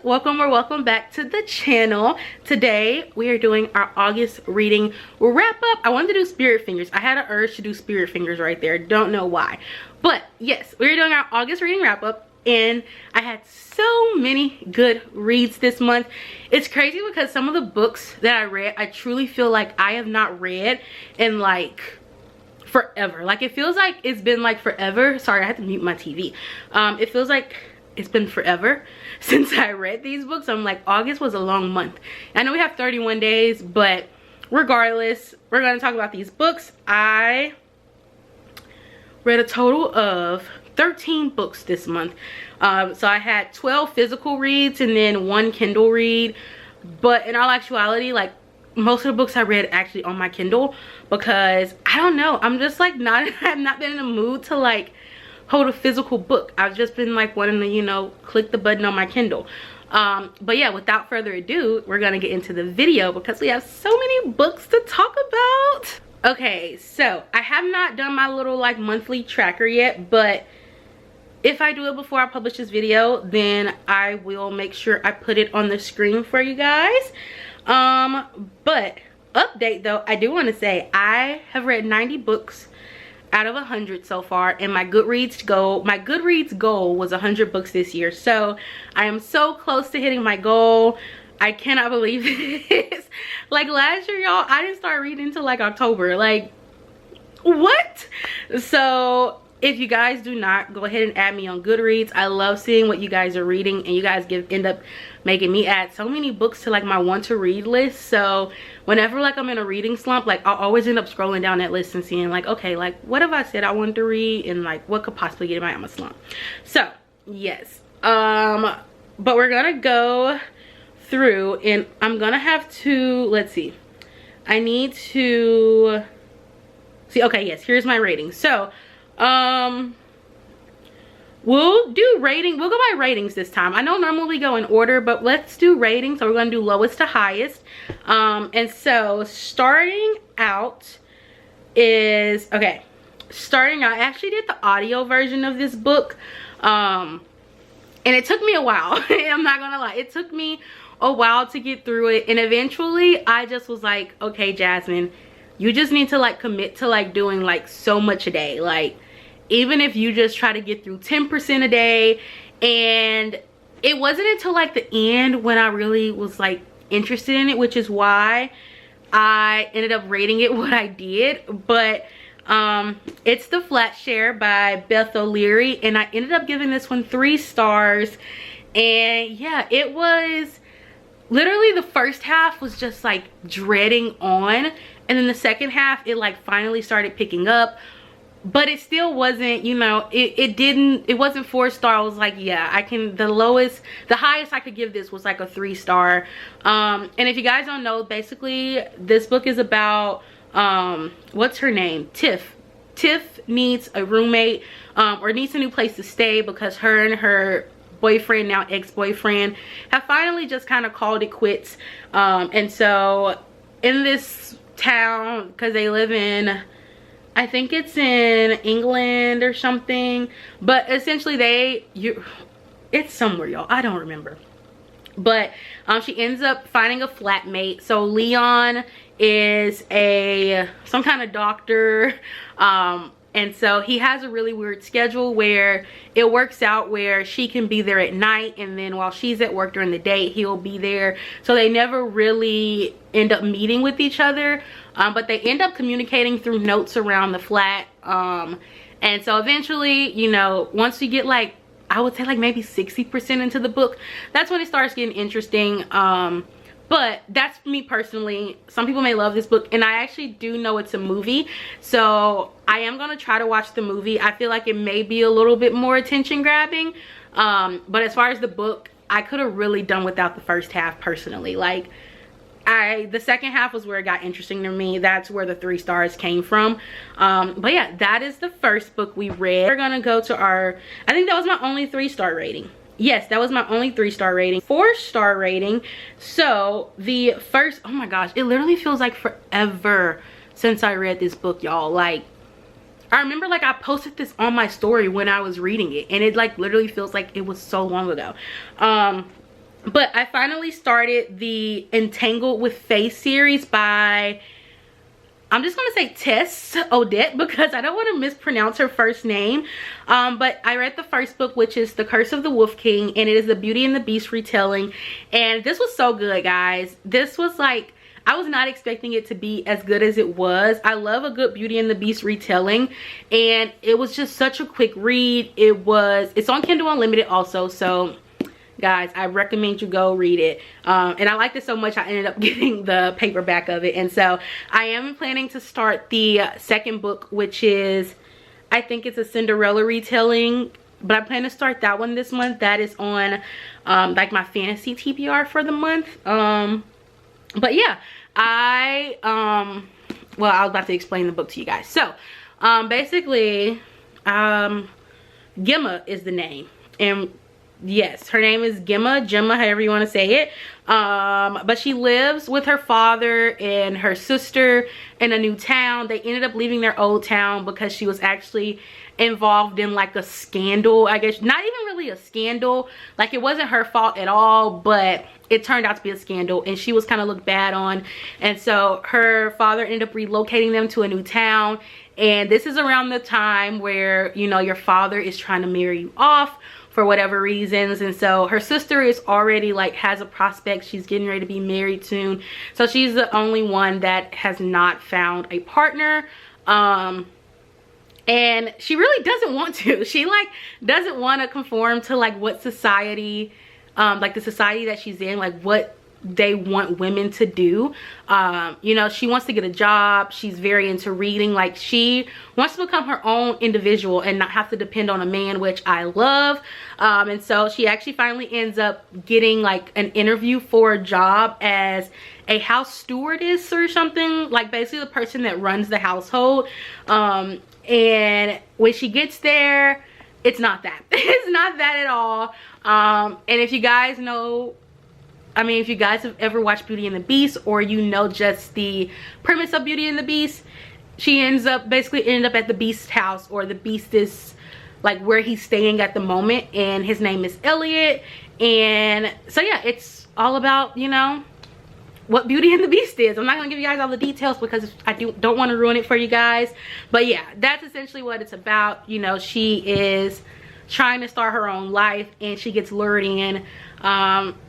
welcome back to the channel. Today we are doing our August reading wrap up. I wanted to do spirit fingers. I had an urge to do spirit fingers right there, don't know why, but yes, we're doing our August reading wrap up, and I had so many good reads this month. It's crazy because some of the books that I read, I truly feel like I have not read in like forever. Like it feels like it's been like forever. Sorry, I had to mute my TV. It feels like it's been forever since I read these books. I'm like, August was a long month. I know we have 31 days, but regardless, we're going to talk about these books. I read a total of 13 books this month. So I had 12 physical reads and then 1 Kindle read. But in all actuality, like most of the books I read actually on my Kindle, because I don't know, I'm just like I've not been in the mood to like hold a physical book. I've just been like wanting to, you know, click the button on my Kindle. But yeah, without further ado, we're gonna get into the video because we have so many books to talk about. Okay, so I have not done my little like monthly tracker yet, but if I do it before I publish this video, then I will make sure I put it on the screen for you guys. But update though, I do want to say I have read 90 books out of 100 so far, and my Goodreads goal was 100 books this year. So I am so close to hitting my goal. I cannot believe this. Like last year, y'all, I didn't start reading until like October. Like what? So if you guys do not, go ahead and add me on Goodreads. I love seeing what you guys are reading, and you guys end up making me add so many books to like my want to read list. So whenever like I'm in a reading slump, like I'll always end up scrolling down that list and seeing like, okay, like what have I said I wanted to read, and like what could possibly get me out of my slump. So yes, but we're gonna go through, and I'm gonna have to, let's see, I need to see. Okay, yes, here's my rating. So we'll do rating. We'll go by ratings this time. I know normally we go in order, but let's do ratings. So we're going to do lowest to highest. And so starting out is, okay, starting out, I actually did the audio version of this book. And it took me a while. I'm not going to lie. It took me a while to get through it. And eventually I just was like, okay, Jasmine, you just need to like commit to like doing like so much a day. Like even if you just try to get through 10% a day. And it wasn't until like the end when I really was like interested in it, which is why I ended up rating it what I did. But it's The Flat Share by Beth O'Leary, and I ended up giving this one 3 stars. And yeah, it was literally, the first half was just like dreading on, and then the second half it like finally started picking up. But it still wasn't, you know, it wasn't 4 star. I was like, yeah, I can, the highest I could give this was like a 3 star. And if you guys don't know, basically this book is about what's her name, Tiff needs a roommate, or needs a new place to stay because her and her boyfriend, now ex-boyfriend, have finally just kind of called it quits. And so in this town, because they live in, I think it's in England or something, but essentially it's somewhere, y'all, I don't remember. But she ends up finding a flatmate. So Leon is some kind of doctor, and so he has a really weird schedule where it works out where she can be there at night, and then while she's at work during the day, he'll be there. So they never really end up meeting with each other, but they end up communicating through notes around the flat. And so eventually, you know, once you get like, I would say like maybe 60% into the book, that's when it starts getting interesting. But that's me personally. Some people may love this book, and I actually do know it's a movie, so I am gonna try to watch the movie. I feel like it may be a little bit more attention grabbing, but as far as the book, I could have really done without the first half personally. Like the second half was where it got interesting to me. That's where the 3 stars came from. But yeah, that is the first book we read. We're gonna go to I think that was my only 3-star rating. Yes, that was my only 3-star rating. 4-star rating. So the first, oh my gosh, it literally feels like forever since I read this book, y'all. Like I remember like I posted this on my story when I was reading it, and it like literally feels like it was so long ago. But I finally started the Entangled with Faith series by, I'm just gonna say Tess Odette because I don't want to mispronounce her first name. But I read the first book, which is The Curse of the Wolf King, and it is the Beauty and the Beast retelling. And this was so good, guys. This was like, I was not expecting it to be as good as it was. I love a good Beauty and the Beast retelling, and it was just such a quick read. It's on Kindle Unlimited also, so guys, I recommend you go read it. And I liked it so much I ended up getting the paperback of it. And so I am planning to start the second book, which is, I think it's a Cinderella retelling, but I plan to start that one this month. That is on like my fantasy TBR for the month. But yeah, well, I was about to explain the book to you guys. So basically, Gemma is the name, and yes, her name is Gemma, however you want to say it. But she lives with her father and her sister in a new town. They ended up leaving their old town because she was actually involved in like a scandal, I guess. Not even really a scandal, like it wasn't her fault at all, but it turned out to be a scandal and she was kind of looked bad on. And so her father ended up relocating them to a new town. And this is around the time where, you know, your father is trying to marry you off for whatever reasons. And so her sister is already like has a prospect. She's getting ready to be married soon. So she's the only one that has not found a partner. And she really doesn't want to. She like doesn't want to conform to like what society, like the society that she's in, like what they want women to do. You know, she wants to get a job. She's very into reading. Like she wants to become her own individual and not have to depend on a man, which I love. And so she actually finally ends up getting like an interview for a job as a house stewardess or something, like basically the person that runs the household. And when she gets there, it's not that. It's not that at all. And if you guys know, I mean, if you guys have ever watched Beauty and the Beast, or you know just the premise of Beauty and the Beast, she basically ended up at the Beast's house, or the Beast is like where he's staying at the moment, and his name is Elliot. And so yeah, it's all about, you know, what Beauty and the Beast is. I'm not gonna give you guys all the details because I don't want to ruin it for you guys, but yeah, that's essentially what it's about. You know, she is trying to start her own life, and she gets lured in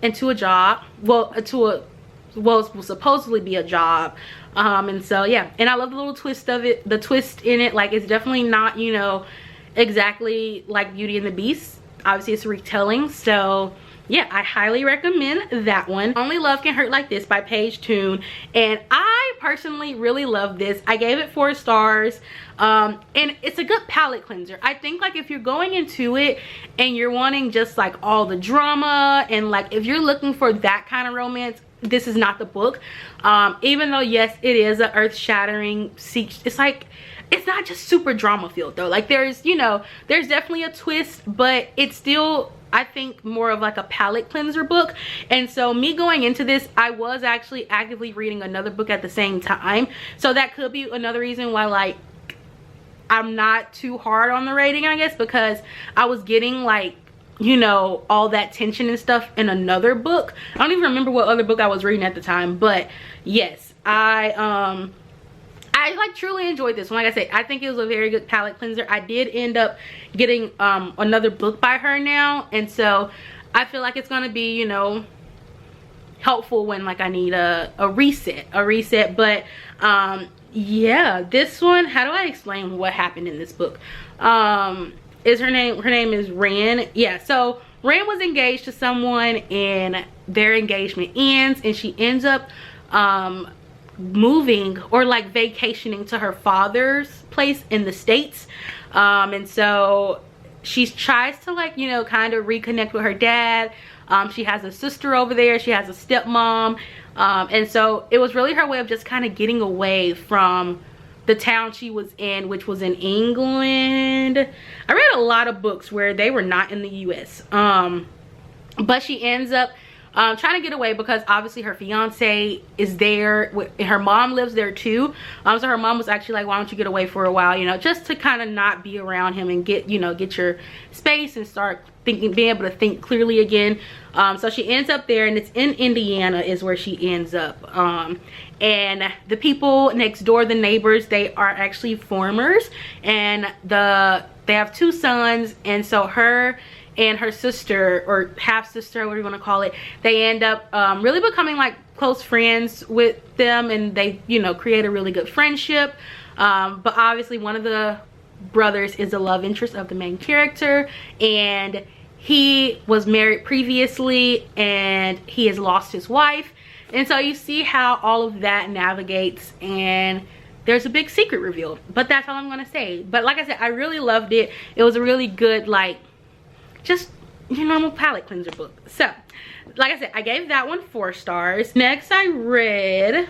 into a job, well, it will supposedly be a job. And so yeah, and I love the little twist of it, the twist in it. Like, it's definitely not, you know, exactly like Beauty and the Beast. Obviously it's a retelling, so yeah, I highly recommend that one. Only Love Can Hurt Like This by Paige Toon, and I personally really love this. I gave it 4 stars. And it's a good palate cleanser. I think like if you're going into it and you're wanting just like all the drama, and like if you're looking for that kind of romance, this is not the book. Even though yes, it is an earth-shattering, it's like, it's not just super drama filled though. Like there's, you know, there's definitely a twist, but it's still, I think, more of like a palate cleanser book. And so me going into this, I was actually actively reading another book at the same time, so that could be another reason why like I'm not too hard on the rating, I guess, because I was getting like, you know, all that tension and stuff in another book. I don't even remember what other book I was reading at the time, but yes, I like truly enjoyed this one. Like I said, I think it was a very good palate cleanser. I did end up getting another book by her now, and so I feel like it's gonna be, you know, helpful when like I need a reset. But yeah, this one, how do I explain what happened in this book? Is her name is Ran. Yeah, so Ran was engaged to someone, and their engagement ends, and she ends up moving or like vacationing to her father's place in the States. And so she tries to like, you know, kind of reconnect with her dad. She has a sister over there, she has a stepmom, and so it was really her way of just kind of getting away from the town she was in, which was in England. I read a lot of books where they were not in the US, but she ends up trying to get away because obviously her fiance is there. Her mom lives there too. So her mom was actually like, why don't you get away for a while, you know, just to kind of not be around him and get, you know, get your space and start thinking, being able to think clearly again. So she ends up there, and it's in Indiana is where she ends up. And the people next door, the neighbors, they are actually farmers, and they have 2 sons, and so her and her sister, or half sister, what do you want to call it, they end up really becoming like close friends with them, and they, you know, create a really good friendship. But obviously one of the brothers is the love interest of the main character, and he was married previously and he has lost his wife. And so you see how all of that navigates, and there's a big secret revealed, but that's all I'm gonna say. But like I said, I really loved it. It was a really good, like, just your normal palette cleanser book. So like I said, I gave that one 4 stars. Next I read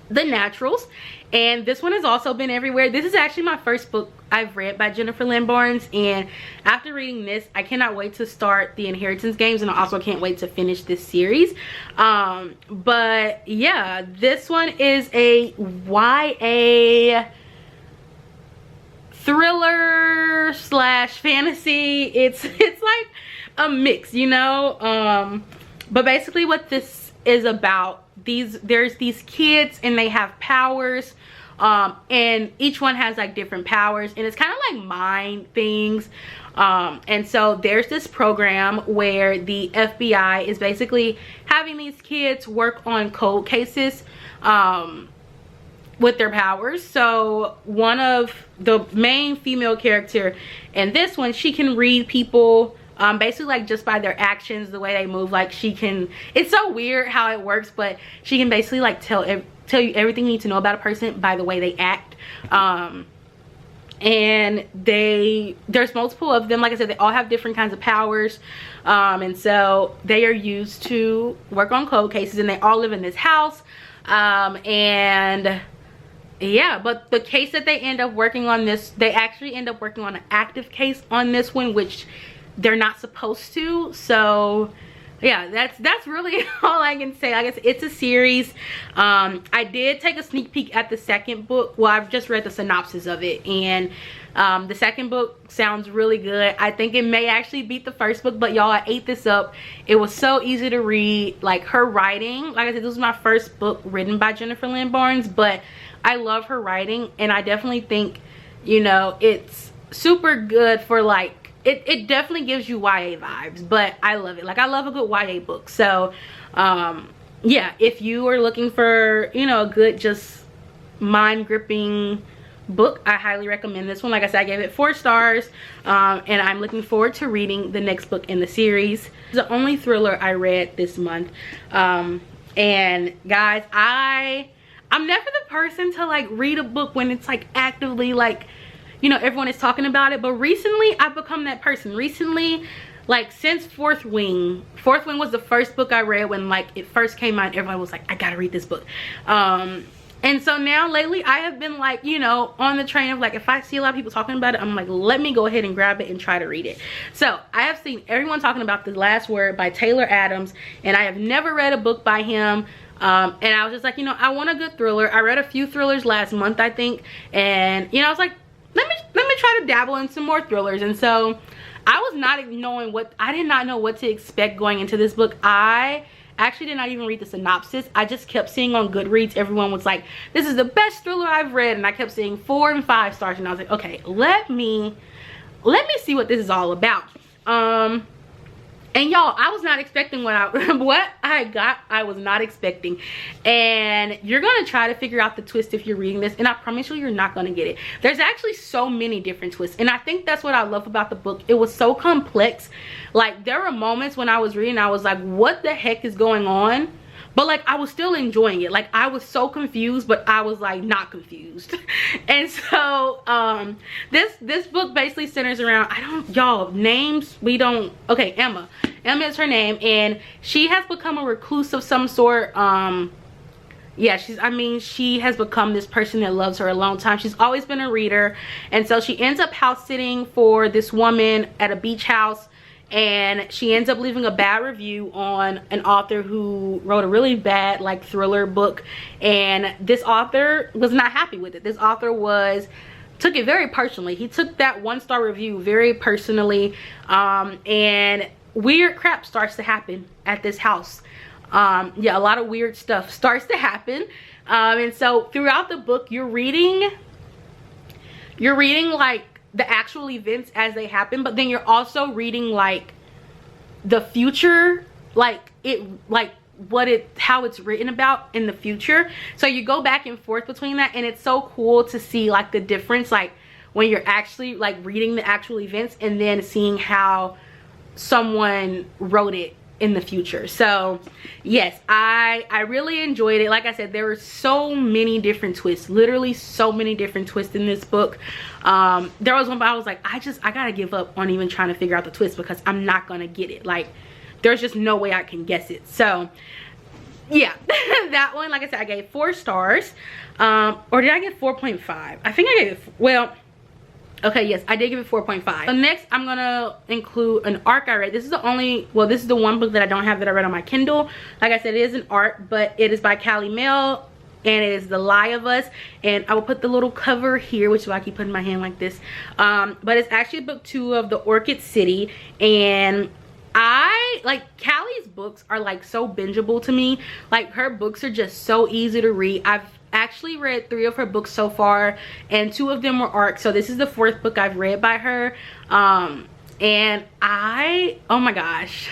The Naturals, and this one has also been everywhere. This is actually my first book I've read by Jennifer Lynn Barnes, and after reading this, I cannot wait to start the Inheritance games, and I also can't wait to finish this series. But yeah, this one is a YA thriller slash fantasy. It's like a mix, you know. But basically what this is about, there's these kids and they have powers, and each one has like different powers, and it's kind of like mind things. And so there's this program where the FBI is basically having these kids work on cold cases with their powers. So one of the main female character in this one, she can read people basically like just by their actions, the way they move. Like she can, it's so weird how it works, but she can basically like tell you everything you need to know about a person by the way they act. And there's multiple of them. Like I said, they all have different kinds of powers, and so they are used to work on cold cases, and they all live in this house. And yeah, but the case that they end up working on, they actually end up working on an active case on this one, which they're not supposed to. So yeah, that's really all I can say. I guess it's a series. I did take a sneak peek at the second book. Well, I've just read the synopsis of it, and the second book sounds really good. I think it may actually beat the first book, but y'all, I ate this up. It was so easy to read. Like her writing, like I said, this was my first book written by Jennifer Lynn Barnes, but I love her writing, and I definitely think, you know, it's super good for like, it definitely gives you YA vibes, but I love it. Like I love a good YA book. So yeah, if you are looking for, you know, a good just mind gripping book, I highly recommend this one. Like I said, I gave it 4 stars, and I'm looking forward to reading the next book in the series. It's the only thriller I read this month. And guys, I'm never the person to like read a book when it's like actively like, you know, everyone is talking about it, but recently I've become that person. Recently, like since Fourth Wing was the first book I read when like it first came out. Everyone was like, I gotta read this book. And so now lately I have been like, you know, on the train of like, if I see a lot of people talking about it, I'm like, let me go ahead and grab it and try to read it. So I have seen everyone talking about The Last Word by Taylor Adams, and I have never read a book by him. And I was just like, you know, I want a good thriller. I read a few thrillers last month, I think, and you know, I was like, let me try to dabble in some more thrillers. And so I was not knowing I did not know what to expect going into this book. I actually did not even read the synopsis. I just kept seeing on Goodreads, everyone was like, this is the best thriller I've read, and I kept seeing 4 and 5 stars, and I was like, okay, let me see what this is all about. And y'all, I was not expecting what I got. I was not expecting. And you're gonna try to figure out the twist if you're reading this, and I promise you're not gonna get it. There's actually so many different twists, and I think that's what I love about the book. It was so complex. Like there were moments when I was reading, I was like, what the heck is going on? But like I was still enjoying it. Like I was so confused, but I was like not confused. And so this book basically centers around, y'all, names we don't, okay, Emma is her name, and she has become a recluse of some sort. Yeah, she has become this person that loves her a long time. She's always been a reader, and so she ends up house sitting for this woman at a beach house, and she ends up leaving a bad review on an author who wrote a really bad like thriller book, and this author was not happy with it. This author took it very personally. He took that 1-star review very personally, and weird crap starts to happen at this house. Yeah, a lot of weird stuff starts to happen, and so throughout the book you're reading like the actual events as they happen, but then you're also reading like the future, how it's written about in the future. So you go back and forth between that, and it's so cool to see like the difference, like when you're actually like reading the actual events and then seeing how someone wrote it in the future. So yes, I really enjoyed it. Like I said, there were so many different twists, literally so many different twists in this book. There was one, but I was like, I gotta give up on even trying to figure out the twist, because I'm not gonna get it. Like, there's just no way I can guess it. So yeah, that one, like I said, I gave 4 stars. Or did I give 4.5? I think I gave it, well, okay, yes, I did give it 4.5. So next, I'm gonna include an ARC I read. This is the only, well, this is the one book that I don't have that I read on my Kindle. Like I said, it is an ARC, but it is by Callie Mel, and it is The Lie of Us. And I will put the little cover here, which is why I keep putting my hand like this. But it's actually book 2 of The Orchid City, and Callie's books are like so bingeable to me. Like, her books are just so easy to read. I've actually read 3 of her books so far, and 2 of them were ARC, so this is the 4th book I've read by her. And oh my gosh,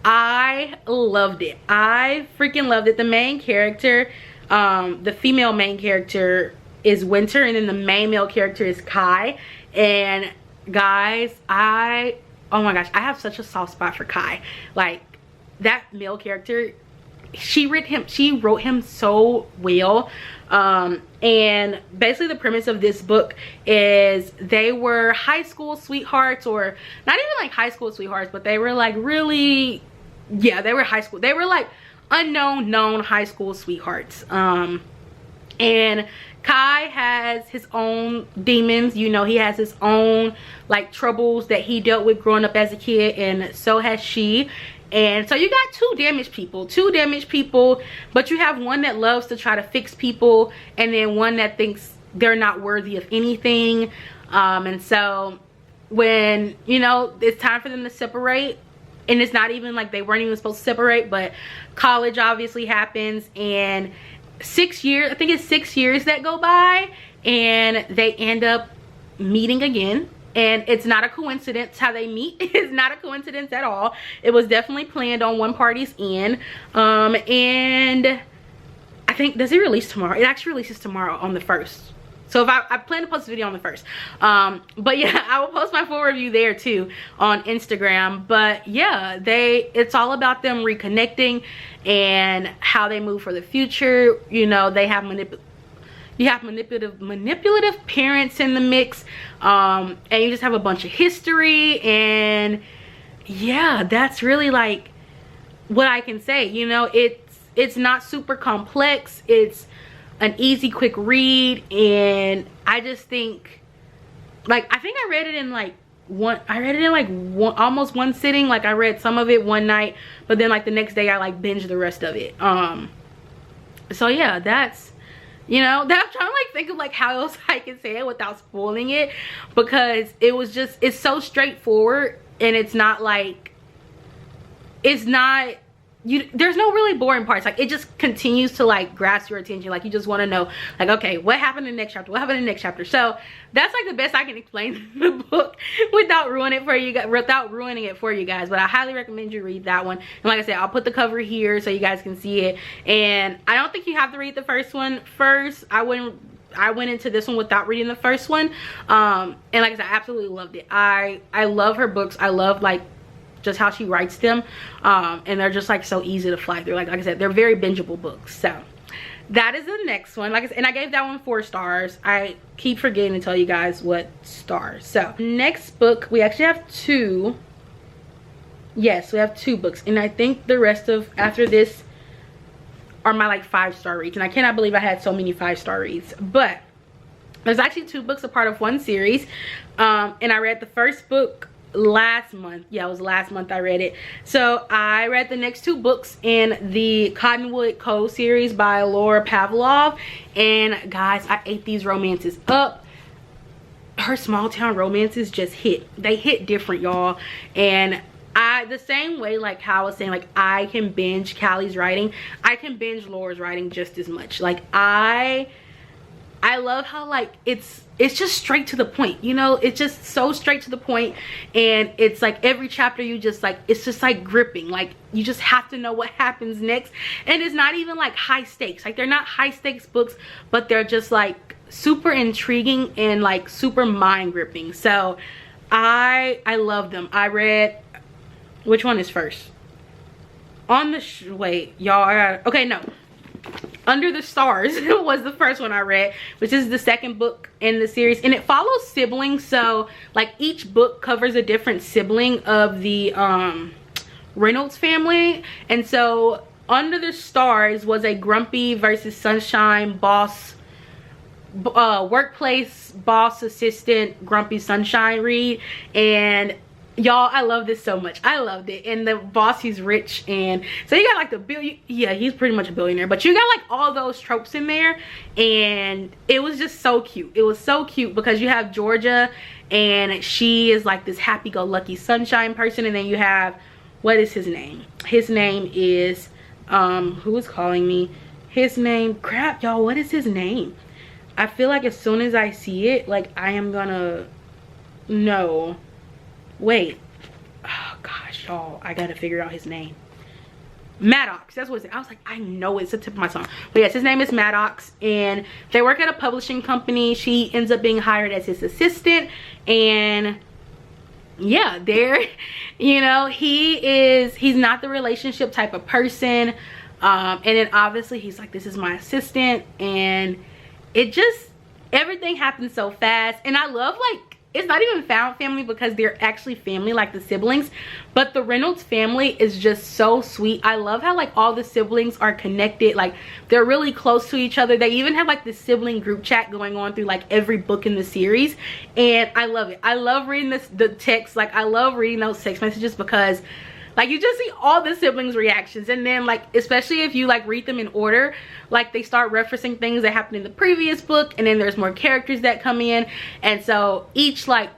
I loved it. I freaking loved it. The main character, the female main character is Winter, and then the main male character is Kai. And guys, oh my gosh, I have such a soft spot for Kai. Like, that male character, she wrote him so well. And basically the premise of this book is they were high school sweethearts, or not even like high school sweethearts, but they were like really, yeah, they were high school, they were like unknown known high school sweethearts. And Kai has his own demons, you know, he has his own like troubles that he dealt with growing up as a kid, and so has she. And so you got two damaged people, but you have one that loves to try to fix people, and then one that thinks they're not worthy of anything. And so when, you know, it's time for them to separate, and it's not even like they weren't even supposed to separate, but college obviously happens, and 6 years, I think it's 6 years that go by, and they end up meeting again. And it's not a coincidence how they meet. It's not a coincidence at all. It was definitely planned on one party's end. And I think, does it release tomorrow? It actually releases tomorrow on the 1st. So if I plan to post a video on the 1st. But yeah, I will post my full review there too on Instagram. But yeah, it's all about them reconnecting and how they move for the future. You know, they have manipulative parents in the mix, and you just have a bunch of history. And yeah, that's really like what I can say. You know, it's not super complex. It's an easy, quick read, and I just think, like, I think I read it in like almost one sitting. Like, I read some of it one night, but then like the next day I like binged the rest of it. So yeah, that's, you know, that I'm trying to like think of like how else I can say it without spoiling it, because it was just, it's so straightforward, and it's not like, it's not, there's no really boring parts. Like, it just continues to like grasp your attention. Like, you just want to know, like, okay, what happened in the next chapter, what happened in the next chapter. So that's like the best I can explain the book without ruining it for you guys, but I highly recommend you read that one. And like I said, I'll put the cover here so you guys can see it. And I don't think you have to read the first one first. I went into this one without reading the first one, and like I said, I absolutely loved it. I love her books. I love like just how she writes them, and they're just like so easy to fly through. Like I said, they're very bingeable books. So that is the next one. Like I said, and I gave that one 4 stars. I keep forgetting to tell you guys what stars. So next book, we actually have 2. Yes, we have 2 books, and I think the rest of after this are my like 5-star reads, and I cannot believe I had so many 5-star reads. But there's actually 2 books a part of one series, and I read the first book last month. Yeah, it was last month I read it. So I read the next 2 books in the Cottonwood Cove series by Laura Pavlov, and guys, I ate these romances up. Her small town romances just hit. They hit different, y'all. And the same way, like how I was saying, like I can binge Callie's writing, I can binge Laura's writing just as much. Like I love how like it's just straight to the point, you know. It's just so straight to the point, and it's like every chapter you just like, it's just like gripping. Like you just have to know what happens next, and it's not even like high stakes. Like they're not high stakes books, but they're just like super intriguing and like super mind gripping. So I love them. I read, which one is first? On the wait, y'all. Okay, no. Under the Stars was the first one I read, which is the second book in the series, and it follows siblings. So like each book covers a different sibling of the Reynolds family. And so Under the Stars was a grumpy versus sunshine boss, workplace boss assistant grumpy sunshine read. And y'all, I love this so much. I loved it. And the boss, he's rich, and so you got like the yeah, he's pretty much a billionaire, but you got like all those tropes in there, and it was just so cute. It was so cute because you have Georgia, and she is like this happy-go-lucky sunshine person, and then you have, what is his name? His name is who is calling me? His name, crap, y'all, what is his name? I feel like as soon as I see it, like I am gonna know. Wait, oh gosh, y'all, I gotta figure out his name. Maddox, that's what it's, I was like, I know it's the tip of my tongue, but yes, his name is Maddox, and they work at a publishing company. She ends up being hired as his assistant, and yeah, there, you know, he's not the relationship type of person, and then obviously he's like, this is my assistant, and it just, everything happens so fast. And I love, like, it's not even found family because they're actually family, like the siblings, but the Reynolds family is just so sweet. I love how like all the siblings are connected, like they're really close to each other. They even have like this sibling group chat going on through like every book in the series, and I love it. I love reading the text. Like I love reading those text messages because like you just see all the siblings reactions, and then like especially if you like read them in order, like they start referencing things that happened in the previous book, and then there's more characters that come in, and so each like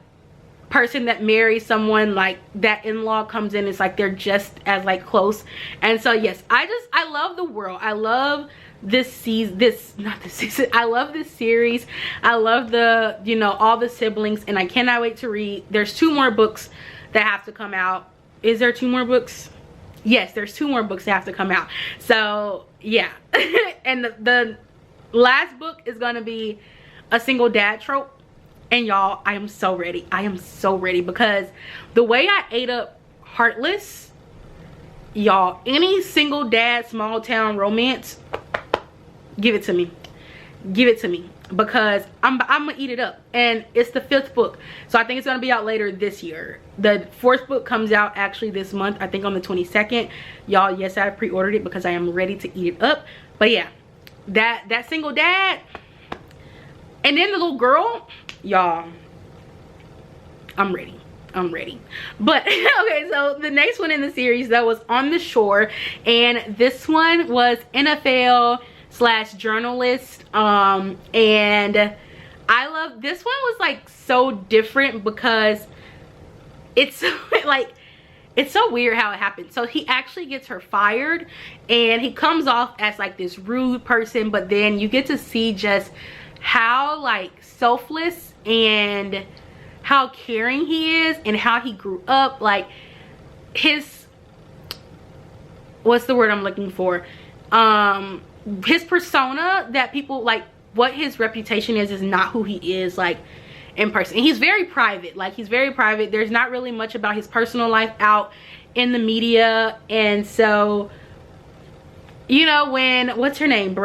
person that marries someone like that in-law comes in, it's like they're just as like close. And so yes, I love the world. I love this season, I love this series. I love the, you know, all the siblings, and I cannot wait to read. There's 2 more books that have to come out. Is there 2 more books? Yes, there's 2 more books that have to come out. So yeah. And the last book is gonna be a single dad trope, and y'all, I am so ready. I am so ready because the way I ate up Heartless, y'all, any single dad small town romance, give it to me. Give it to me, because I'm gonna eat it up. And it's the 5th book, so I think it's gonna be out later this year. The 4th book comes out actually this month, I think on the 22nd. Y'all, yes, I pre-ordered it because I am ready to eat it up. But yeah, that single dad, and then the little girl, y'all, I'm ready. I'm ready. But okay, so the next one in the series that was On the Shore, and this one was NFL/journalist, and I love this one. Was like so different because it's like, it's so weird how it happened. So he actually gets her fired, and he comes off as like this rude person, but then you get to see just how like selfless and how caring he is, and how he grew up. Like his, what's the word I'm looking for, his persona, that people like, what his reputation is not who he is like in person. And he's very private. Like he's very private. There's not really much about his personal life out in the media. And so, you know, when, what's her name,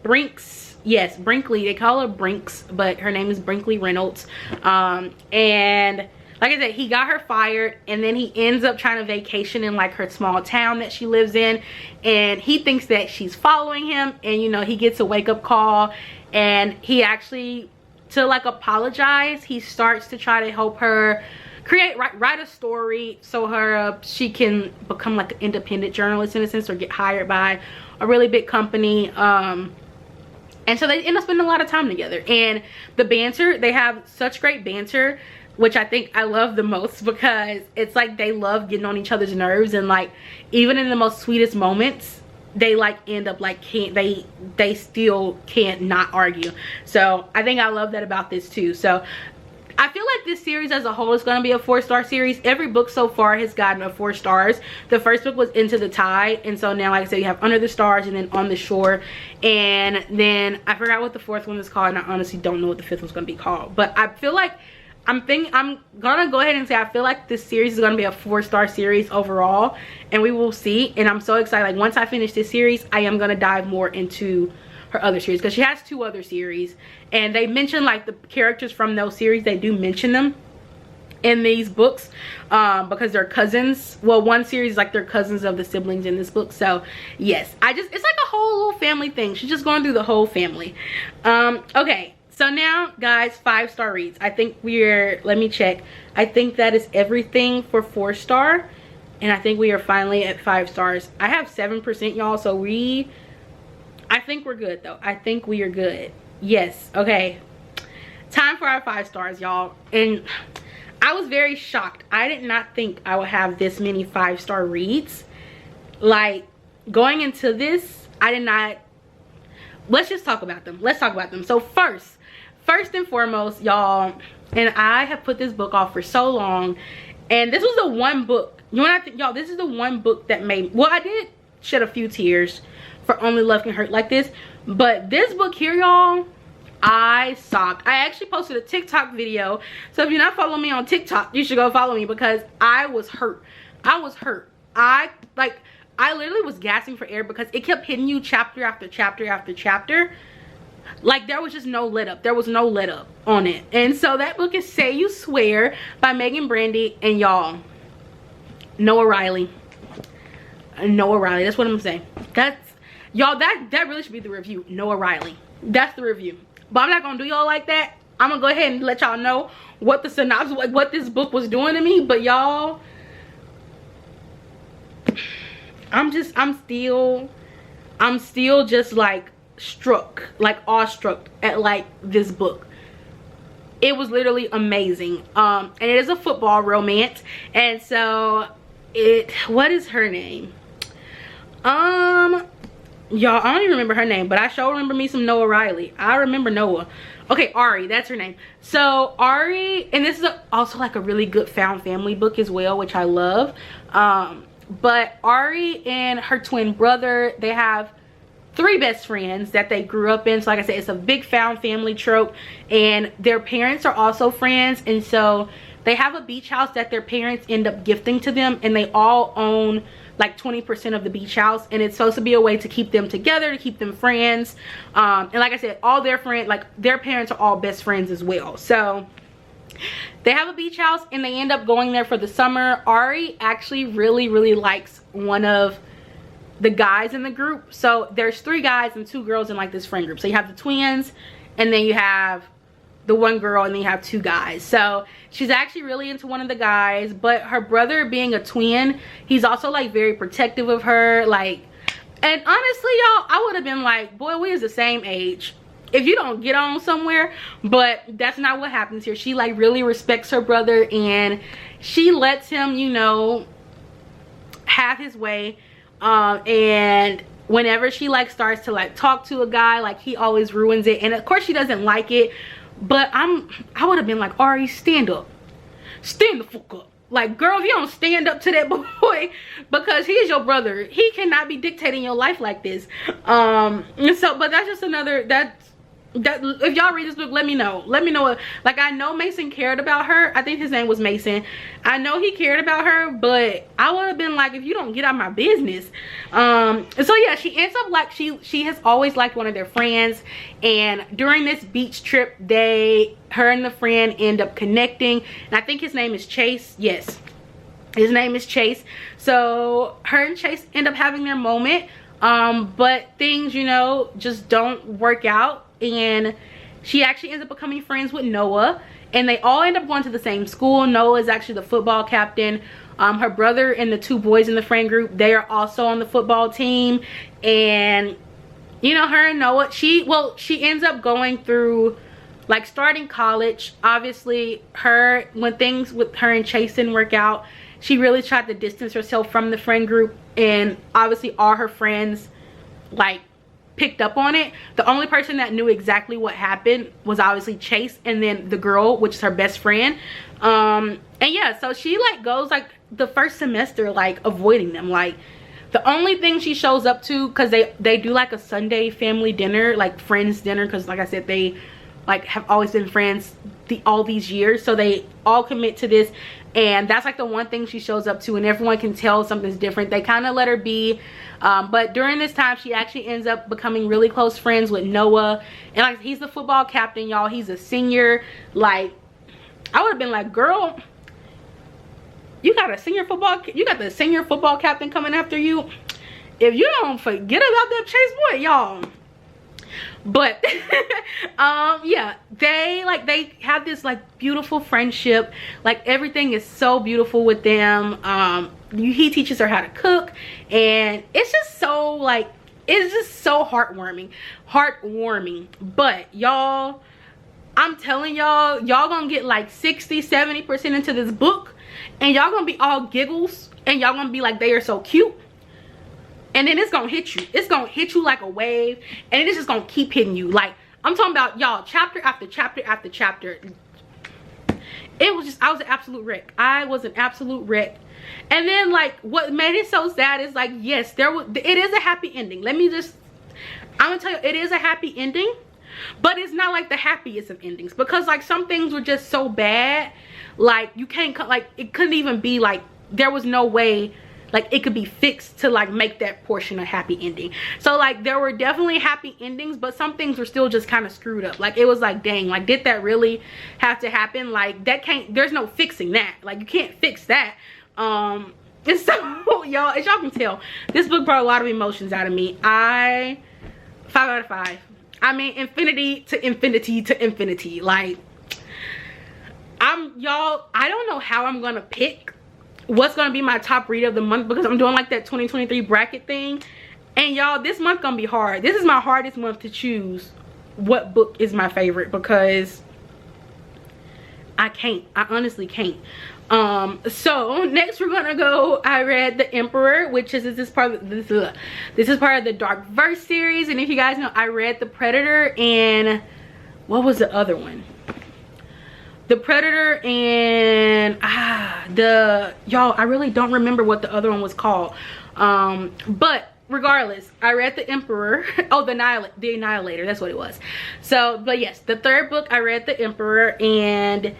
Brinks, yes, Brinkley, they call her Brinks, but her name is Brinkley Reynolds, and like I said, he got her fired, and then he ends up trying to vacation in like her small town that she lives in, and he thinks that she's following him, and you know, he gets a wake-up call, and he actually, to like apologize, he starts to try to help her write a story so she can become like an independent journalist in a sense, or get hired by a really big company. And so they end up spending a lot of time together, and the banter, they have such great banter, which I think I love the most, because it's like they love getting on each other's nerves, and like even in the most sweetest moments, they like end up like they still can't not argue. So I think I love that about this too. So I feel like this series as a whole is going to be a 4-star series. Every book so far has gotten a 4 stars. The first book was Into the Tide, and so now, like I said, you have Under the Stars and then On the Shore, and then I forgot what the 4th one is called, and I honestly don't know what the 5th one's going to be called. But I feel like I'm gonna go ahead and say I feel like this series is gonna be a 4-star series overall, and we will see. And I'm so excited. Like once I finish this series, I am gonna dive more into her other series, because she has 2 other series, and they mention like the characters from those series. They do mention them in these books because they're cousins. Well, one series is like they're cousins of the siblings in this book. So yes, it's like a whole little family thing. She's just going through the whole family. Okay, so now guys, 5-star reads. I think let me check. I think that is everything for 4-star, and I think we are finally at 5 stars. I have 7%, y'all, so I think we're good though. I think we are good. Yes. Okay, time for our 5 stars, y'all. And I was very shocked. I did not think I would have this many 5-star reads. Like going into this, I did not. Let's just talk about them. Let's talk about them. So first and foremost, y'all, and I have put this book off for so long, and this was the one book, you know what I think, y'all, this is the one book that made, well, I did shed a few tears for Only Love Can Hurt Like This, but this book here, y'all, I sobbed. I actually posted a TikTok video, so if you're not following me on TikTok, you should go follow me, because I was hurt. I was hurt. I literally was gasping for air, because it kept hitting you chapter after chapter after chapter. Like there was just no let up. There was no let up on it. And so that book is Say You Swear by Megan Brandy, and y'all, Noah Riley. Noah Riley, that's what I'm saying. That's, y'all, that really should be the review. Noah Riley, that's the review. But I'm not gonna do y'all like that. I'm gonna go ahead and let y'all know what the synopsis, like what this book was doing to me. But y'all, I'm still just like struck, like awestruck at like this book. It was literally amazing. And it is a football romance, and so what is her name? Y'all, I don't even remember her name, but I sure remember me some Noah Riley. I remember Noah. Okay, Ari, that's her name. So Ari, and this is also like a really good found family book as well, which I love. But Ari and her twin brother, they have 3 best friends that they grew up in. So like I said, it's a big found family trope, and their parents are also friends, and so they have a beach house that their parents end up gifting to them, and they all own like 20% of the beach house, and it's supposed to be a way to keep them together, to keep them friends. And like I said, all their friends, like their parents are all best friends as well. So they have a beach house, and they end up going there for the summer. Ari actually really likes one of the guys in the group. So there's 3 guys and 2 girls in like this friend group. So you have the twins, and then you have the one girl, and then you have 2 guys. So she's actually really into one of the guys, but her brother, being a twin, he's also like very protective of her. Like, and honestly, y'all, I would have been like, boy, we is the same age if you don't get on somewhere. But that's not what happens here. She like really respects her brother, and she lets him, you know, have his way. And whenever she like starts to like talk to a guy, like he always ruins it, and of course she doesn't like it. But I would have been like, Ari, stand up, stand the fuck up. Like, girl, if you don't stand up to that boy, because he is your brother, he cannot be dictating your life like this. And so, but that's just another, that if y'all read this book, let me know like, I know Mason cared about her. I think his name was Mason. I know he cared about her, but I would have been like, if you don't get out of my business. So yeah, she ends up like, she has always liked one of their friends, and during this beach trip, her and the friend end up connecting, and I think his name is Chase. Yes, his name is Chase. So her and Chase end up having their moment, but things, you know, just don't work out, and she actually ends up becoming friends with Noah, and they all end up going to the same school. Noah is actually the football captain. Her brother and the 2 boys in the friend group, they are also on the football team. And you know, her and Noah, she ends up going through, like, starting college. Obviously, when things with her and Chase didn't work out, she really tried to distance herself from the friend group, and obviously all her friends, like, picked up on it. The only person that knew exactly what happened was obviously Chase, and then the girl, which is her best friend. And yeah, so she, like, goes, like, the first semester, like, avoiding them. Like, the only thing she shows up to, because they do, like, a Sunday family dinner, like, friends dinner, because, like I said, they, like, have always been friends all these years, so they all commit to this, and that's, like, the one thing she shows up to, and everyone can tell something's different. They kind of let her be, but during this time, she actually ends up becoming really close friends with Noah, and, like, he's the football captain, y'all. He's a senior. Like, I would have been like, girl, you got the senior football captain coming after you. If you don't forget about that Chase boy, y'all. But yeah, they have this, like, beautiful friendship. Like, everything is so beautiful with them. He teaches her how to cook, and it's just so, like, it's just so heartwarming. But y'all, I'm telling y'all gonna get like 60-70% into this book, and y'all gonna be all giggles, and y'all gonna be like, they are so cute. And then it's gonna hit you. It's gonna hit you like a wave, and it's just gonna keep hitting you. Like, I'm talking about, y'all, chapter after chapter after chapter. It was just, I was an absolute wreck. I was an absolute wreck. And then, like, what made it so sad is, like, yes, it is a happy ending. I'm gonna tell you, it is a happy ending, but it's not like the happiest of endings, because, like, some things were just so bad, like, you can't, like, it couldn't even be, like, there was no way, like, it could be fixed to, like, make that portion a happy ending. So, like, there were definitely happy endings, but some things were still just kind of screwed up. Like, it was like, dang, like, did that really have to happen? Like, that can't, there's no fixing that. Like, you can't fix that. And so, y'all, as y'all can tell, this book brought a lot of emotions out of me. 5 out of 5. I mean, infinity to infinity to infinity. Like, y'all, I don't know how I'm gonna pick what's gonna be my top read of the month, because I'm doing, like, that 2023 bracket thing, and y'all, this month gonna be hard. This is my hardest month to choose what book is my favorite, because I honestly can't. So next we're gonna go, I read The Emperor, which is this is part of the Dark Verse series. And if you guys know, I read The Predator, and what was the other one? The Predator and y'all, I really don't remember what the other one was called. But regardless, I read The Emperor. Oh, the Annihilator, that's what it was. So, but yes, the third book, I read The Emperor, and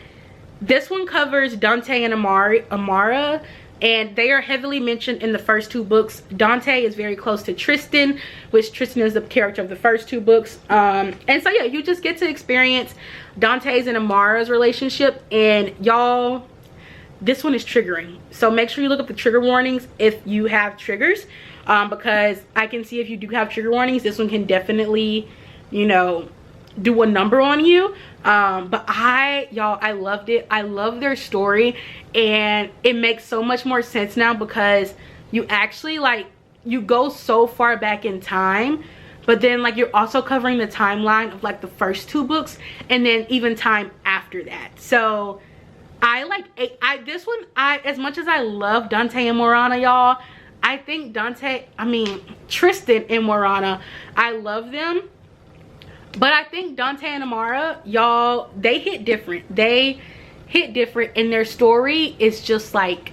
this one covers Dante and Amara, and they are heavily mentioned in the first 2 books. Dante is very close to Tristan, which Tristan is the character of the first 2 books. And so yeah, you just get to experience Dante's and Amara's relationship, and y'all, this one is triggering. So make sure you look up the trigger warnings if you have triggers, because I can see if you do have trigger warnings, this one can definitely, you know, do a number on you. But y'all, I loved it. I love their story, and it makes so much more sense now, because you actually, like, you go so far back in time, but then, like, you're also covering the timeline of, like, the first 2 books, and then even time after that. So this one, as much as I love Dante and Morana, y'all, I think Tristan and Morana, I love them. But I think Dante and Amara, y'all, they hit different. They hit different, and their story is just, like,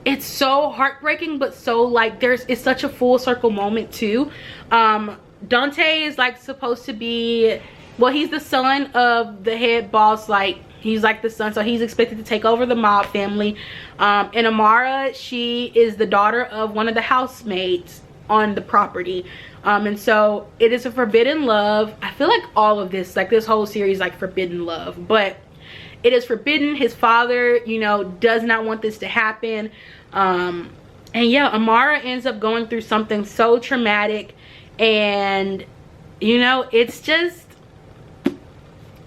it's so heartbreaking, but so, like, it's such a full circle moment too. Dante is, like, supposed to be, well, he's the son of the head boss. Like, he's, like, the son, so he's expected to take over the mob family. And Amara, she is the daughter of one of the housemaids on the property. And so it is a forbidden love. I feel like all of this, like, this whole series, like, forbidden love, but it is forbidden. His father, you know, does not want this to happen. And yeah, Amara ends up going through something so traumatic, and, you know, it's just,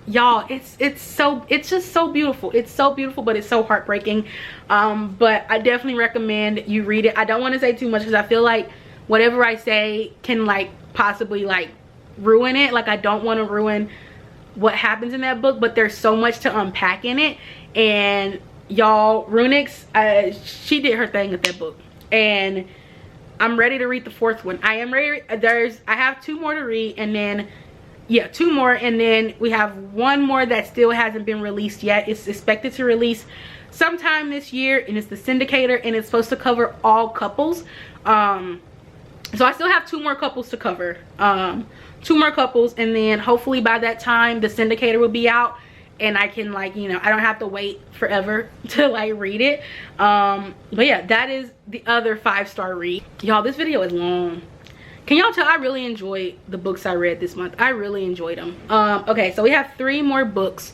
y'all, it's just so beautiful. It's so beautiful, but it's so heartbreaking. But I definitely recommend you read it. I don't want to say too much because I feel like whatever I say can like possibly like ruin it. Like I don't want to ruin what happens in that book, but there's so much to unpack in it. And y'all, Runix, she did her thing with that book, and I'm ready to read the 4th one. I am ready. I have 2 more to read, and then yeah, 2 more, and then we have 1 more that still hasn't been released yet. It's expected to release sometime this year, and it's The Syndicator, and it's supposed to cover all couples. So I still have 2 more couples to cover. 2 more couples, and then hopefully by that time The Syndicator will be out, and I can like, you know, I don't have to wait forever to like read it. But yeah, that is the other 5-star read. Y'all, this video is long. Can y'all tell I really enjoyed the books I read this month? I really enjoyed them. Okay, so we have 3 more books.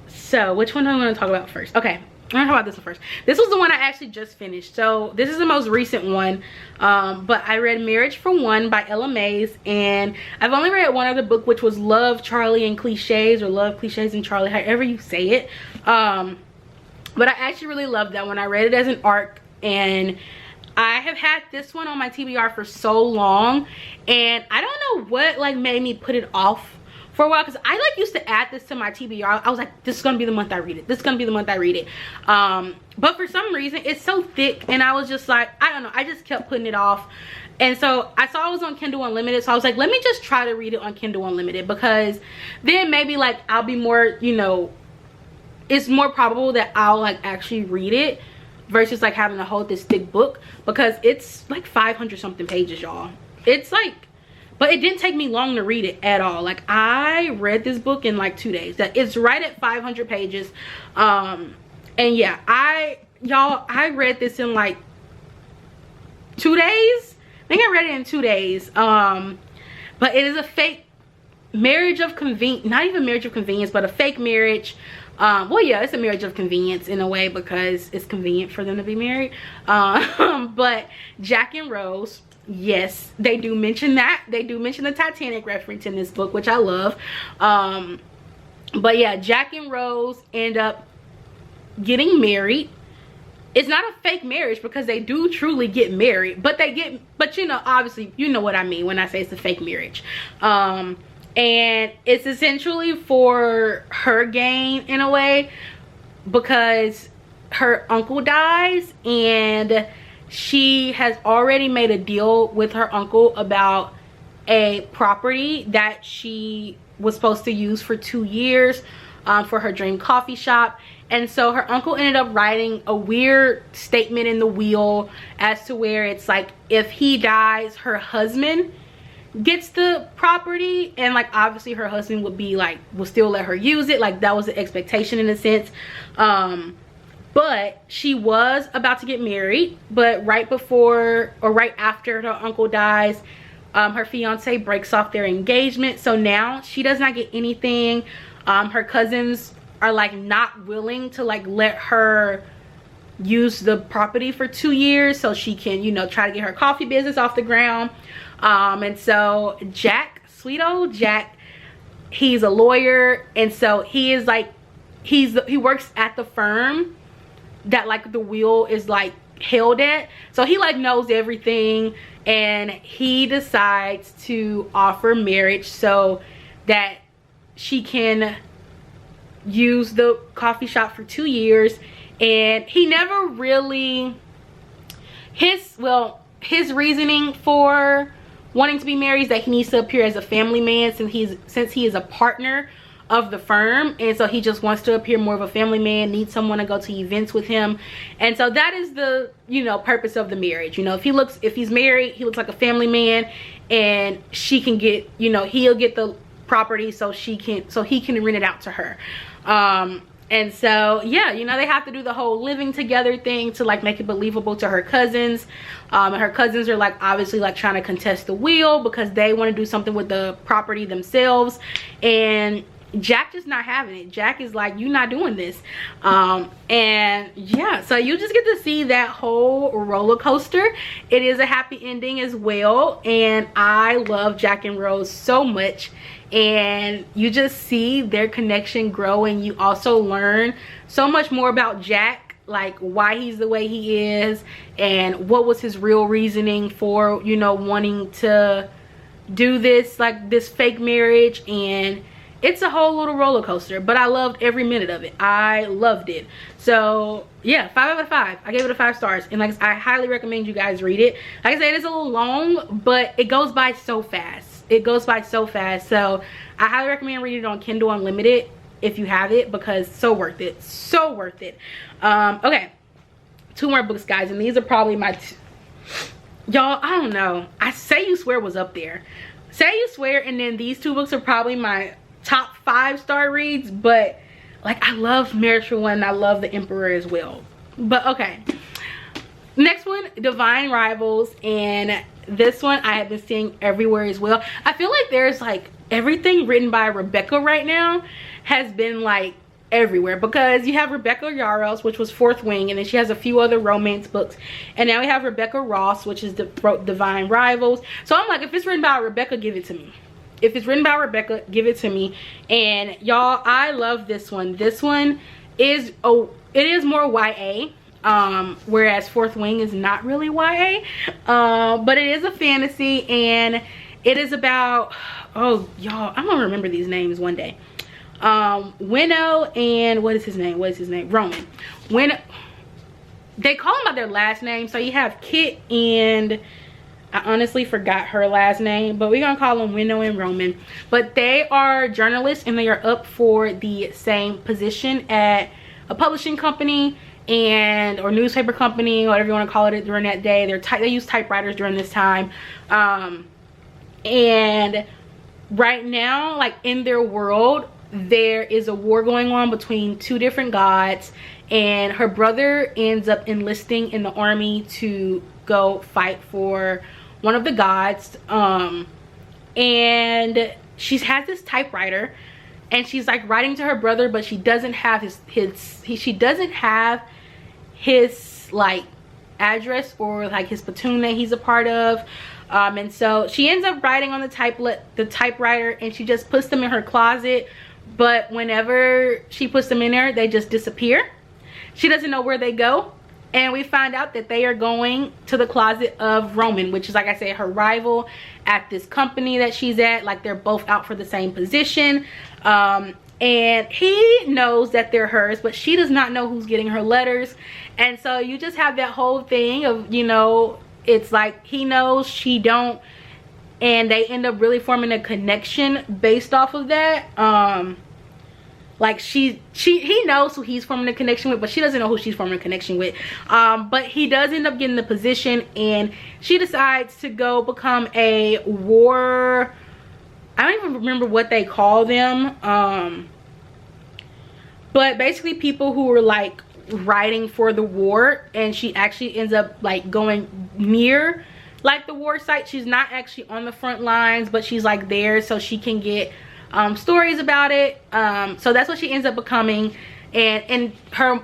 So which one am I going to talk about first? Okay, I'm going to talk about this one first. This was the one I actually just finished. So this is the most recent one. But I read Marriage for One by Ella Mays. And I've only read one other book, which was Love, Charlie, and Cliches, or Love, Cliches, and Charlie, however you say it. But I actually really loved that one. I read it as an ARC, and I have had this one on my TBR for so long, and I don't know what like made me put it off for a while, because I like used to add this to my TBR. I was like, this is gonna be the month I read it. This is gonna be the month I read it. But for some reason it's so thick, and I was just like, I don't know, I just kept putting it off. And so I saw it was on Kindle Unlimited, so I was like, let me just try to read it on Kindle Unlimited, because then maybe like I'll be more, you know, it's more probable that I'll like actually read it versus like having to hold this thick book, because it's like 500 something pages, y'all. It's like, but it didn't take me long to read it at all. Like I read this book in like 2 days. That it's right at 500 pages. And yeah, I read this in like 2 days. I think I read it in 2 days. But it is a fake marriage of convenience, not even marriage of convenience, but a fake marriage. Well, yeah, it's a marriage of convenience in a way, because it's convenient for them to be married. But Jack and Rose, yes, they do mention that. They do mention the Titanic reference in this book, which I love. But yeah, Jack and Rose end up getting married. It's not a fake marriage, because they do truly get married, but you know, obviously, you know what I mean when I say it's a fake marriage. And it's essentially for her gain in a way, because her uncle dies, and she has already made a deal with her uncle about a property that she was supposed to use for 2 years for her dream coffee shop. And so her uncle ended up writing a weird statement in the will as to where it's like, if he dies, her husband gets the property, and like obviously her husband would be like, will still let her use it. Like that was the expectation in a sense. But she was about to get married, but right before or right after her uncle dies, her fiance breaks off their engagement. So now she does not get anything. Her cousins are like not willing to like let her use the property for 2 years so she can, you know, try to get her coffee business off the ground. And so Jack, sweet old Jack, he's a lawyer, and so he is like, he works at the firm that like the will is like held at, so he like knows everything, and he decides to offer marriage so that she can use the coffee shop for 2 years. And he never really, his reasoning for wanting to be married is that he needs to appear as a family man, since he is a partner of the firm, and so he just wants to appear more of a family man, needs someone to go to events with him. And so that is the, you know, purpose of the marriage. You know, if he's married, he looks like a family man, and she can get, you know, he'll get the property so he can rent it out to her. And so yeah, you know, they have to do the whole living together thing to like make it believable to her cousins. And her cousins are like obviously like trying to contest the will, because they want to do something with the property themselves. And Jack just not having it. Jack is like, you not doing this. And yeah, so you just get to see that whole roller coaster. It is a happy ending as well, and I love Jack and Rose so much. And you just see their connection grow, and you also learn so much more about Jack, like why he's the way he is and what was his real reasoning for, you know, wanting to do this, like this fake marriage. And it's a whole little roller coaster, but I loved every minute of it. I loved it. So yeah, 5 out of 5. I gave it a 5 stars, and like I highly recommend you guys read it. Like I said, it's a little long, but it goes by so fast. It goes by so fast. So I highly recommend reading it on Kindle Unlimited if you have it, because so worth it. So worth it. Okay, 2 more books, guys, and these are probably my y'all, I don't know. I Say You Swear was up there. Say You Swear, and then these 2 books are probably my top 5-star reads, but like I love Marriage for One and I love The Emperor as well. But okay, next one, Divine Rivals, and this one I have been seeing everywhere as well. I feel like there's like everything written by Rebecca right now has been like everywhere, because you have Rebecca Yarros, which was Fourth Wing, and then she has a few other romance books, and now we have Rebecca Ross, which is wrote Divine Rivals. So I'm like, if it's written by Rebecca, give it to me. If it's written by Rebecca, give it to me. And y'all, I love this one. This one is, oh, it is more YA, whereas Fourth Wing is not really YA, but it is a fantasy, and it is about, oh y'all, I'm gonna remember these names one day. Winnow and what is his name? Roman. Winnow, they call them by their last name. So you have Kit, and I honestly forgot her last name, but we're gonna call them Winnow and Roman. But they are journalists, and they are up for the same position at a publishing company and or newspaper company, whatever you want to call it, during that day. They use typewriters during this time, and right now, like in their world, there is a war going on between 2 different gods, and her brother ends up enlisting in the army to go fight for one of the gods. And she has this typewriter, and she's like writing to her brother, but she doesn't have she doesn't have his like address or like his platoon that he's a part of. And so she ends up writing on the typewriter, and she just puts them in her closet. But whenever she puts them in there, they just disappear. She doesn't know where they go. And we find out that they are going to the closet of Roman, which is, like I said, her rival at this company that she's at. Like, they're both out for the same position. And he knows that they're hers, but she does not know who's getting her letters. And so you just have that whole thing of, you know, it's like he knows, she don't. And they end up really forming a connection based off of that. Like he knows who he's forming a connection with, but she doesn't know who she's forming a connection with. But he does end up getting the position, and she decides to go become a war, I don't even remember what they call them. But basically people who were like writing for the war, and she actually ends up like going near like the war site. She's not actually on the front lines, but she's like there so she can get stories about it. So that's what she ends up becoming, and her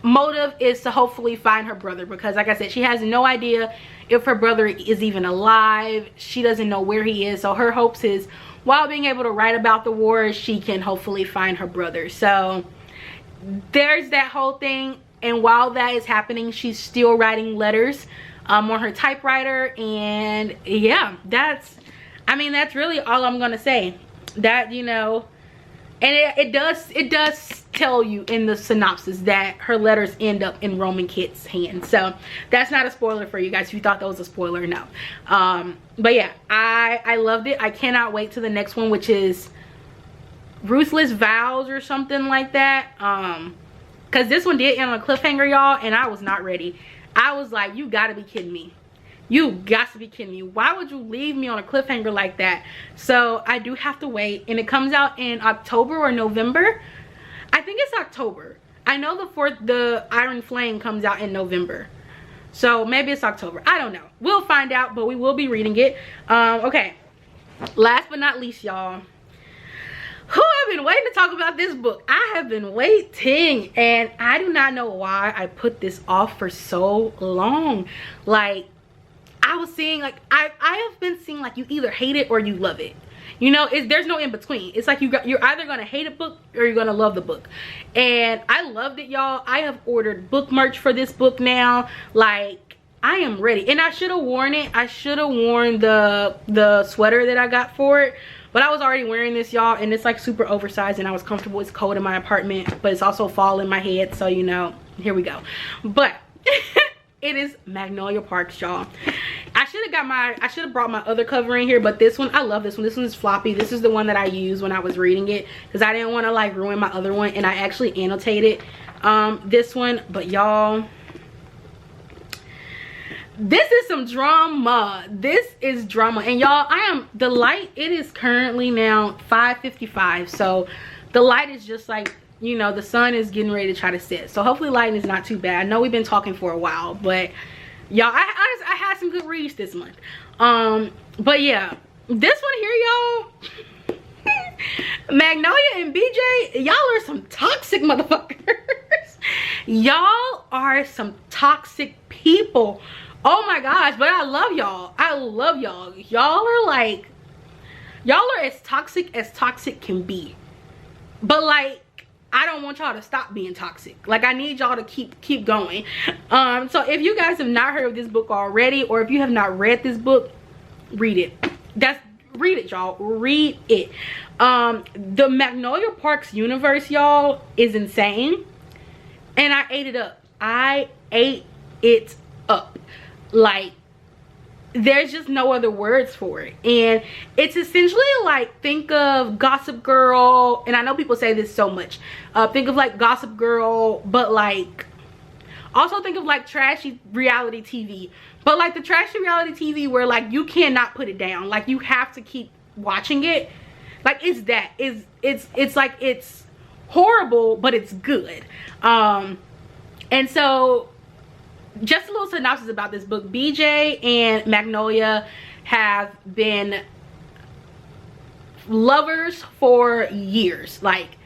motive is to hopefully find her brother, because like I said, she has no idea if her brother is even alive. She doesn't know where he is, so her hopes is, while being able to write about the war, she can hopefully find her brother. So there's that whole thing, and while that is happening, she's still writing letters on her typewriter. And yeah, that's really all I'm gonna say. That, you know, and it does tell you in the synopsis that her letters end up in Roman Kit's hands. So that's not a spoiler for you guys if you thought that was a spoiler. No. But yeah, I loved it. I cannot wait to the next one, which is Ruthless Vows or something like that. Because this one did end on a cliffhanger, y'all, and I was not ready. I was like, you gotta be kidding me. You got to be kidding me. Why would you leave me on a cliffhanger like that? So I do have to wait, and it comes out in October or November. I think it's October. I know the Iron Flame comes out in November, so maybe it's October. I don't know. We'll find out, but we will be reading it. Okay, last but not least, y'all, Who have been waiting to talk about this book. I have been waiting, and I do not know why I put this off for so long. Like, I was seeing, like, I have been seeing, like, you either hate it or you love it. You know, there's no in between. It's like you're either gonna hate a book or you're gonna love the book. And I loved it, y'all. I have ordered book merch for this book now. Like, I am ready. And I should have worn it. I should have worn the sweater that I got for it. But I was already wearing this, y'all, and it's like super oversized and I was comfortable. It's cold in my apartment, but it's also fall in my head, so you know, here we go. But it is Magnolia Parks, y'all. I should have brought my other cover in here, but this one, I love this one. This one is floppy. This is the one that I used when I was reading it because I didn't want to like ruin my other one, and I actually annotated this one. But y'all, this is some drama. This is drama. And y'all, the light, it is currently now 5:55, so the light is just like, you know, the sun is getting ready to try to set, so hopefully lighting is not too bad. I know we've been talking for a while, but y'all, I had some good reads this month. But yeah, this one here, y'all, Magnolia and BJ, y'all are some toxic motherfuckers. Y'all are some toxic people. Oh my gosh, but I love y'all. I love y'all. Y'all are like, y'all are as toxic can be. But like, I don't want y'all to stop being toxic. Like, I need y'all to keep going. So if you guys have not heard of this book already, or if you have not read this book, read it. Read it, y'all. Read it. The Magnolia Parks universe, y'all, is insane. And I ate it up. I ate it up. Like, there's just no other words for it. And it's essentially like, think of Gossip Girl, and I know people say this so much, think of like Gossip Girl, but like also think of like trashy reality TV, but like the trashy reality TV where like you cannot put it down, like you have to keep watching it. Like, it's that, it's like, it's horrible but it's good. And so just a little synopsis about this book. BJ and Magnolia have been lovers for years, like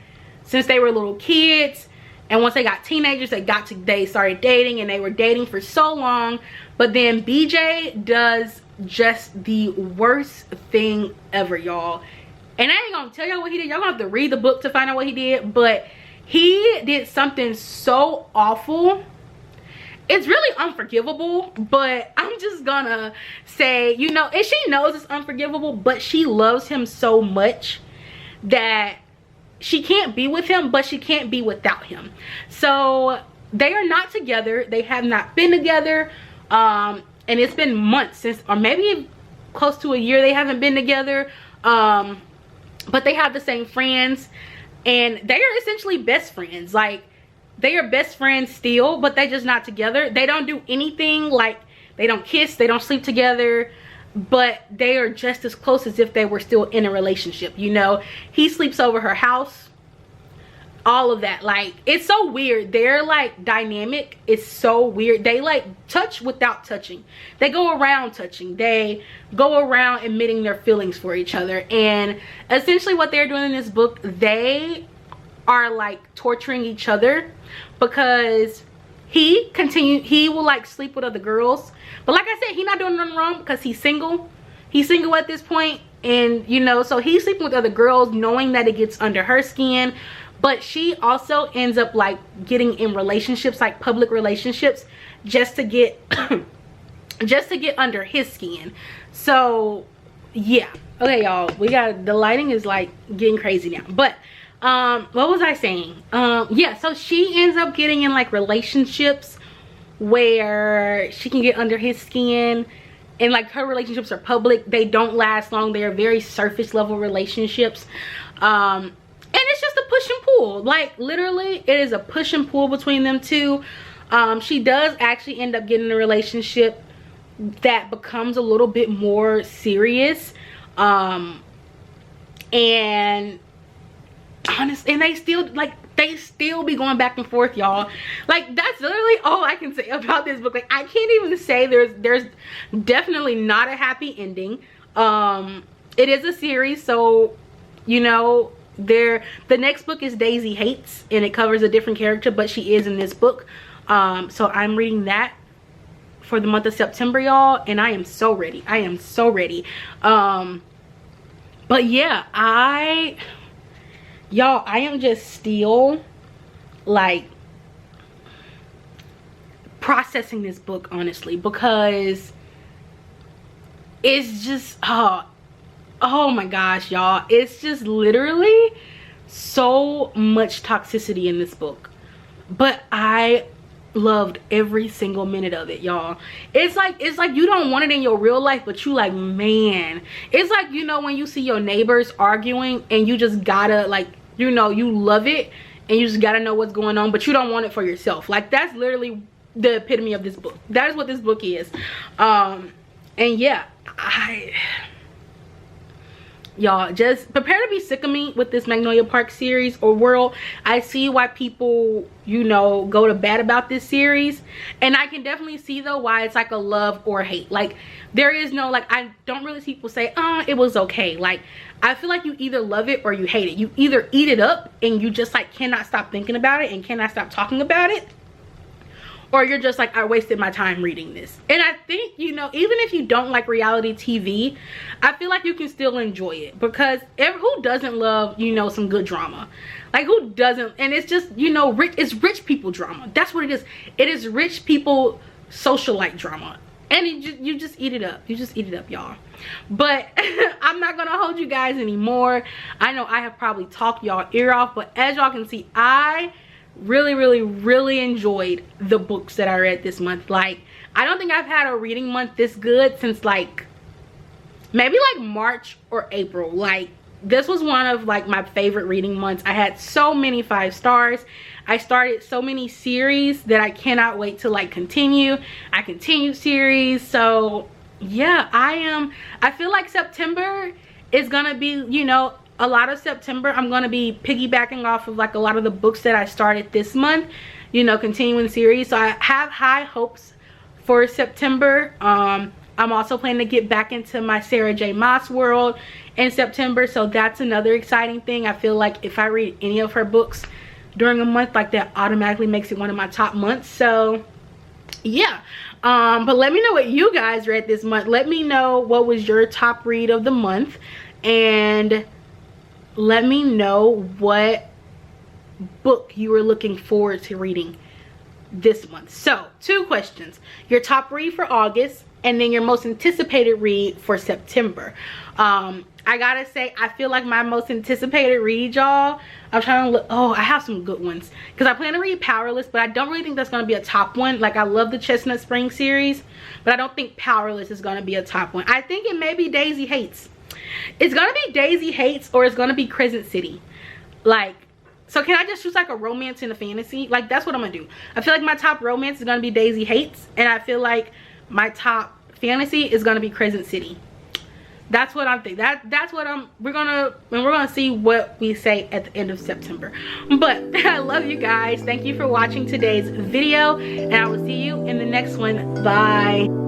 since they were little kids. And once they got teenagers, they started dating, and they were dating for so long. But then BJ does just the worst thing ever, y'all. And I ain't gonna tell y'all what he did. Y'all gonna have to read the book to find out what he did. But he did something so awful. It's really unforgivable, but I'm just gonna say, you know, and she knows it's unforgivable, but she loves him so much that she can't be with him, but she can't be without him. So they are not together. They have not been together. And it's been months since, or maybe close to a year, they haven't been together. But they have the same friends, and they are essentially best friends. Like, they are best friends still, but they just not together. They don't do anything, like they don't kiss, they don't sleep together, but they are just as close as if they were still in a relationship. You know, he sleeps over her house, all of that. Like, it's so weird. Their like dynamic is so weird. They like touch without touching. They go around touching. They go around admitting their feelings for each other. And essentially what they're doing in this book, they are like torturing each other, because he will like sleep with other girls, but like I said, he's not doing nothing wrong because he's single at this point. And you know, so he's sleeping with other girls knowing that it gets under her skin, but she also ends up like getting in relationships, like public relationships, just to get under his skin. So yeah, okay y'all, the lighting is like getting crazy now. But what was I saying? Yeah, so she ends up getting in like relationships where she can get under his skin, and like her relationships are public. They don't last long. They are very surface level relationships. And it's just a push and pull. Like, literally it is a push and pull between them two. She does actually end up getting a relationship that becomes a little bit more serious. And honest, and they still be going back and forth, y'all. Like, that's literally all I can say about this book. Like, I can't even say there's definitely not a happy ending. It is a series, so you know, The next book is Daisy Hates, and it covers a different character, but she is in this book. So I'm reading that for the month of September, y'all, and I am so ready. I am so ready. But yeah, y'all, I am just still like processing this book, honestly, because it's just oh my gosh, y'all, it's just literally so much toxicity in this book, but I loved every single minute of it, y'all. It's like you don't want it in your real life, but you like, man, it's like, you know, when you see your neighbors arguing and you just gotta, like, you know, you love it and you just gotta know what's going on, but you don't want it for yourself. Like, that's literally the epitome of this book. That is what this book is. And yeah, y'all, just prepare to be sick of me with this Magnolia Park series or world. I see why people, you know, go to bat about this series, and I can definitely see though why it's like a love or hate. Like, there is no, like, I don't really see people say, it was okay. Like, I feel like you either love it or you hate it. You either eat it up and you just like cannot stop thinking about it and cannot stop talking about it, or you're just like, I wasted my time reading this. And I think, you know, even if you don't like reality TV, I feel like you can still enjoy it, because who doesn't love, you know, some good drama? Like, who doesn't? And it's just, you know, it's rich people drama. That's what it is. It is rich people socialite drama, and you just eat it up. You just eat it up, y'all. But I'm not gonna hold you guys anymore. I know I have probably talked y'all ear off, but as y'all can see, I really enjoyed the books that I read this month. Like, I don't think I've had a reading month this good since like maybe like March or April. Like, this was one of like my favorite reading months. I had so many 5 stars. I started so many series that I cannot wait to like continue. I continued series. So yeah, I feel like September is gonna be, you know, a lot of September I'm gonna be piggybacking off of like a lot of the books that I started this month, you know, continuing series. So I have high hopes for September. I'm also planning to get back into my Sarah J Maas world in September, so that's another exciting thing. I feel like if I read any of her books during a month, like, that automatically makes it one of my top months. So yeah, but let me know what you guys read this month. Let me know what was your top read of the month, and let me know what book you were looking forward to reading this month. So 2 questions: your top read for August, and then your most anticipated read for September. I gotta say, I feel like my most anticipated read, y'all, I'm trying to look, I have some good ones, because I plan to read Powerless, but I don't really think that's gonna be a top one. Like, I love the Chestnut Spring series, but I don't think Powerless is gonna be a top one. I think it may be Daisy Hates. It's gonna be Daisy Hates, or it's gonna be Crescent City. Like, so can I just choose like a romance and a fantasy? Like, that's what I'm gonna do. I feel like my top romance is gonna be Daisy Hates, and I feel like my top fantasy is gonna be Crescent City. That's what I'm thinking. That's what we're gonna see what we say at the end of September. But I love you guys. Thank you for watching today's video, and I will see you in the next one. Bye.